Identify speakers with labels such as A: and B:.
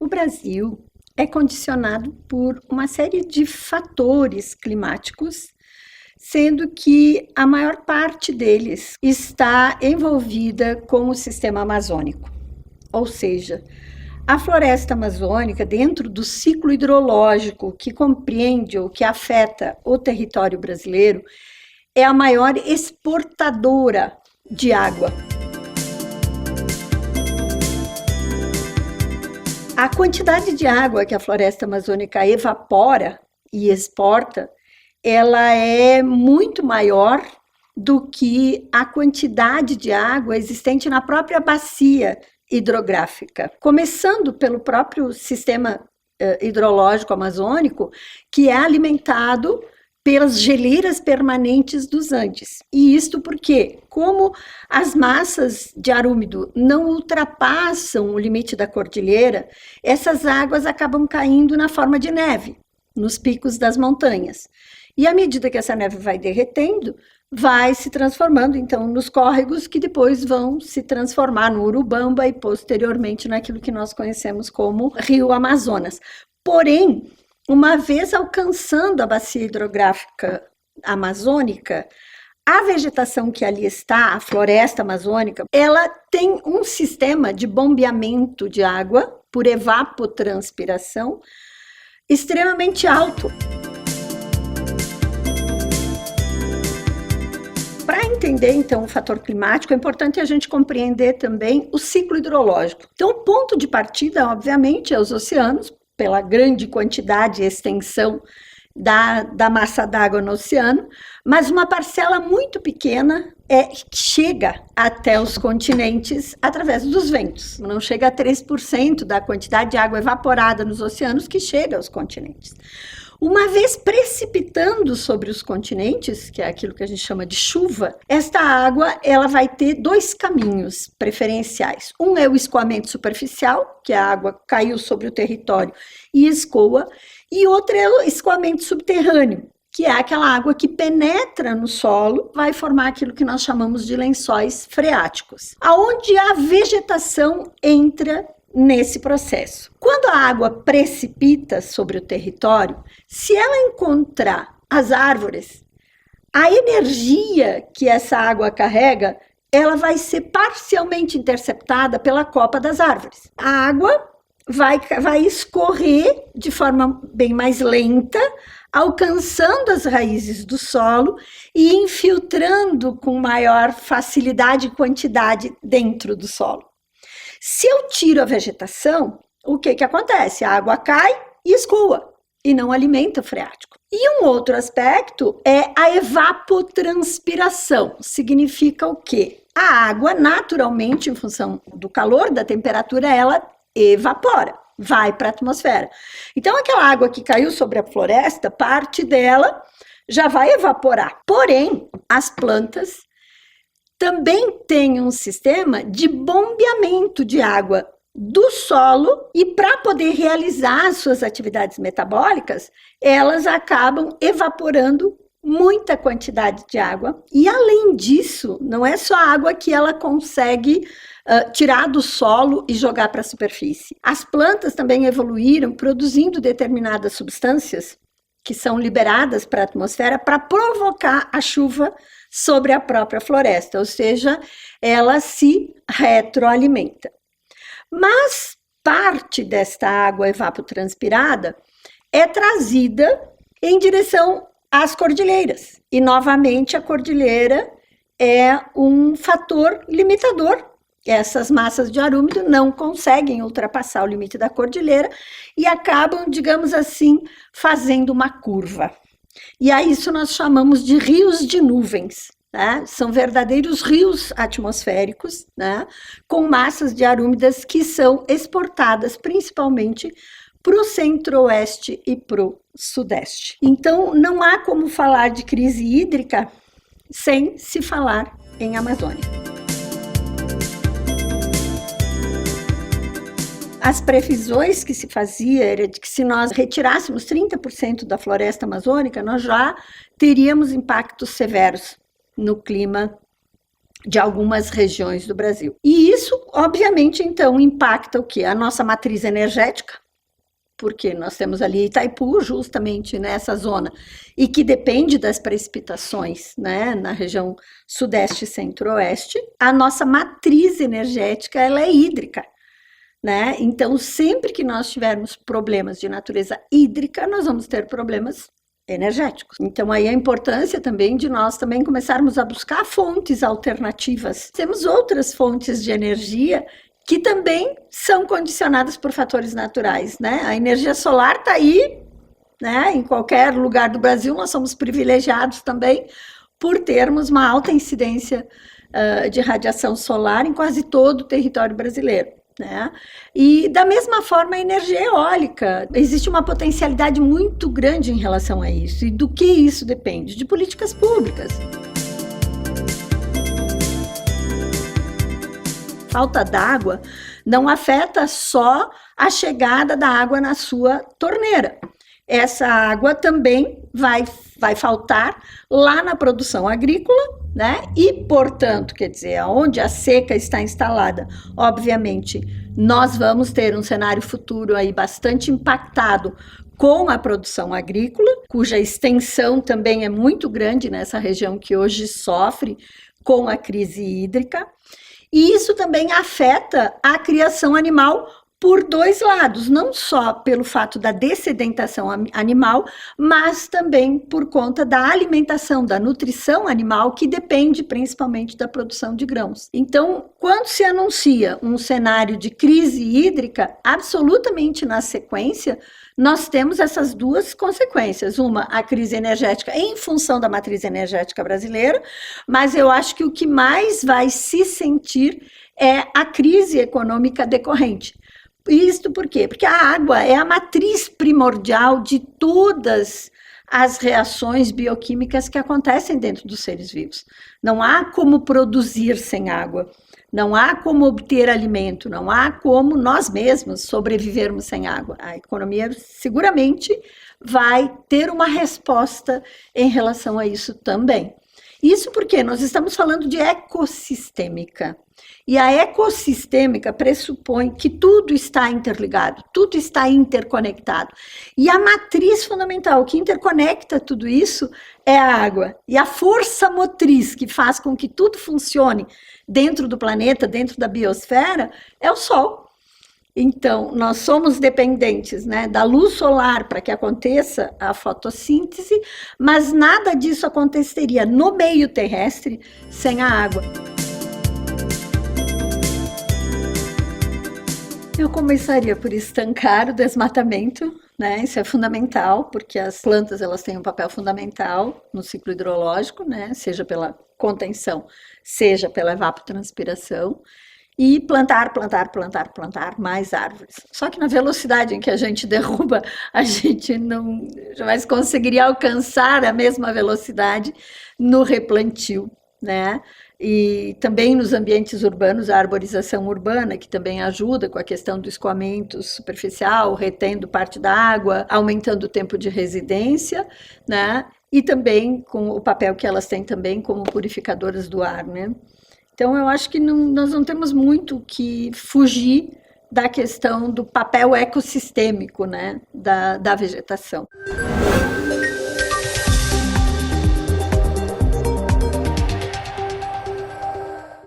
A: O Brasil é condicionado por uma série de fatores climáticos, sendo que a maior parte deles está envolvida com o sistema amazônico. Ou seja, a floresta amazônica, dentro do ciclo hidrológico que compreende ou que afeta o território brasileiro, é a maior exportadora de água. A quantidade de água que a floresta amazônica evapora e exporta, ela é muito maior do que a quantidade de água existente na própria bacia hidrográfica. Começando pelo próprio sistema hidrológico amazônico, que é alimentado pelas geleiras permanentes dos Andes. E isto porque, como as massas de ar úmido não ultrapassam o limite da cordilheira, essas águas acabam caindo na forma de neve, nos picos das montanhas. E à medida que essa neve vai derretendo, vai se transformando, então, nos córregos que depois vão se transformar no Urubamba e, posteriormente, naquilo que nós conhecemos como Rio Amazonas. Porém, uma vez alcançando a bacia hidrográfica amazônica, a vegetação que ali está, a floresta amazônica, ela tem um sistema de bombeamento de água por evapotranspiração extremamente alto. Para entender, então, o fator climático, é importante a gente compreender também o ciclo hidrológico. Então, o ponto de partida, obviamente, é os oceanos, pela grande quantidade e extensão da massa d'água no oceano, mas uma parcela muito pequena chega até os continentes através dos ventos. Não chega a 3% da quantidade de água evaporada nos oceanos que chega aos continentes. Uma vez precipitando sobre os continentes, que é aquilo que a gente chama de chuva, esta água ela vai ter dois caminhos preferenciais. Um é o escoamento superficial, que a água caiu sobre o território e escoa, e outro é o escoamento subterrâneo, que é aquela água que penetra no solo, vai formar aquilo que nós chamamos de lençóis freáticos, aonde a vegetação entra nesse processo. Quando a água precipita sobre o território, se ela encontrar as árvores, a energia que essa água carrega, ela vai ser parcialmente interceptada pela copa das árvores. A água vai escorrer de forma bem mais lenta, alcançando as raízes do solo e infiltrando com maior facilidade e quantidade dentro do solo. Se eu tiro a vegetação, o que acontece? A água cai e escoa, e não alimenta o freático. E um outro aspecto é a evapotranspiração. Significa o quê? A água, naturalmente, em função do calor, da temperatura, ela evapora, vai para a atmosfera. Então, aquela água que caiu sobre a floresta, parte dela já vai evaporar. Porém, as plantas também tem um sistema de bombeamento de água do solo e para poder realizar suas atividades metabólicas, elas acabam evaporando muita quantidade de água. E além disso, não é só a água que ela consegue tirar do solo e jogar para a superfície. As plantas também evoluíram produzindo determinadas substâncias que são liberadas para a atmosfera para provocar a chuva sobre a própria floresta, ou seja, ela se retroalimenta. Mas parte desta água evapotranspirada é trazida em direção às cordilheiras. E, novamente, a cordilheira é um fator limitador. Essas massas de ar úmido não conseguem ultrapassar o limite da cordilheira e acabam, digamos assim, fazendo uma curva. E a isso nós chamamos de rios de nuvens, né? São verdadeiros rios atmosféricos, né? Com massas de ar úmidas que são exportadas principalmente para o centro-oeste e para o sudeste. Então, não há como falar de crise hídrica sem se falar em Amazônia. As previsões que se fazia era de que se nós retirássemos 30% da floresta amazônica, nós já teríamos impactos severos no clima de algumas regiões do Brasil. E isso obviamente, então, impacta o quê? A nossa matriz energética, porque nós temos ali Itaipu, justamente nessa zona, e que depende das precipitações, né, na região sudeste e centro-oeste. A nossa matriz energética, ela é hídrica, né? Então, sempre que nós tivermos problemas de natureza hídrica, nós vamos ter problemas energéticos. Então, aí a importância também de nós também começarmos a buscar fontes alternativas. Temos outras fontes de energia que também são condicionadas por fatores naturais, né? A energia solar está aí, né? Em qualquer lugar do Brasil, nós somos privilegiados também por termos uma alta incidência de radiação solar em quase todo o território brasileiro. Né? E da mesma forma a energia eólica, existe uma potencialidade muito grande em relação a isso. E do que isso depende? De políticas públicas. Falta d'água não afeta só a chegada da água na sua torneira. Essa água também vai faltar lá na produção agrícola, né? E, portanto, quer dizer, onde a seca está instalada, obviamente, nós vamos ter um cenário futuro aí bastante impactado com a produção agrícola, cuja extensão também é muito grande nessa região que hoje sofre com a crise hídrica. E isso também afeta a criação animal por dois lados, não só pelo fato da dessedentação animal, mas também por conta da alimentação, da nutrição animal, que depende principalmente da produção de grãos. Então, quando se anuncia um cenário de crise hídrica, absolutamente na sequência, nós temos essas duas consequências. Uma, a crise energética em função da matriz energética brasileira, mas eu acho que o que mais vai se sentir é a crise econômica decorrente. Isto por quê? Porque a água é a matriz primordial de todas as reações bioquímicas que acontecem dentro dos seres vivos. Não há como produzir sem água, não há como obter alimento, não há como nós mesmos sobrevivermos sem água. A economia seguramente vai ter uma resposta em relação a isso também. Isso porque nós estamos falando de ecossistêmica. E a ecossistêmica pressupõe que tudo está interligado, tudo está interconectado. E a matriz fundamental que interconecta tudo isso é a água. E a força motriz que faz com que tudo funcione dentro do planeta, dentro da biosfera, é o Sol. Então, nós somos dependentes, né, da luz solar para que aconteça a fotossíntese, mas nada disso aconteceria no meio terrestre sem a água. Eu começaria por estancar o desmatamento, né? Isso é fundamental, porque as plantas elas têm um papel fundamental no ciclo hidrológico, né? Seja pela contenção, seja pela evapotranspiração. E plantar mais árvores. Só que na velocidade em que a gente derruba, a gente não jamais conseguiria alcançar a mesma velocidade no replantio, né? E também nos ambientes urbanos, a arborização urbana, que também ajuda com a questão do escoamento superficial, retendo parte da água, aumentando o tempo de residência, né? E também com o papel que elas têm também como purificadoras do ar, né? Então, eu acho que nós não temos muito que fugir da questão do papel ecossistêmico, né, da vegetação.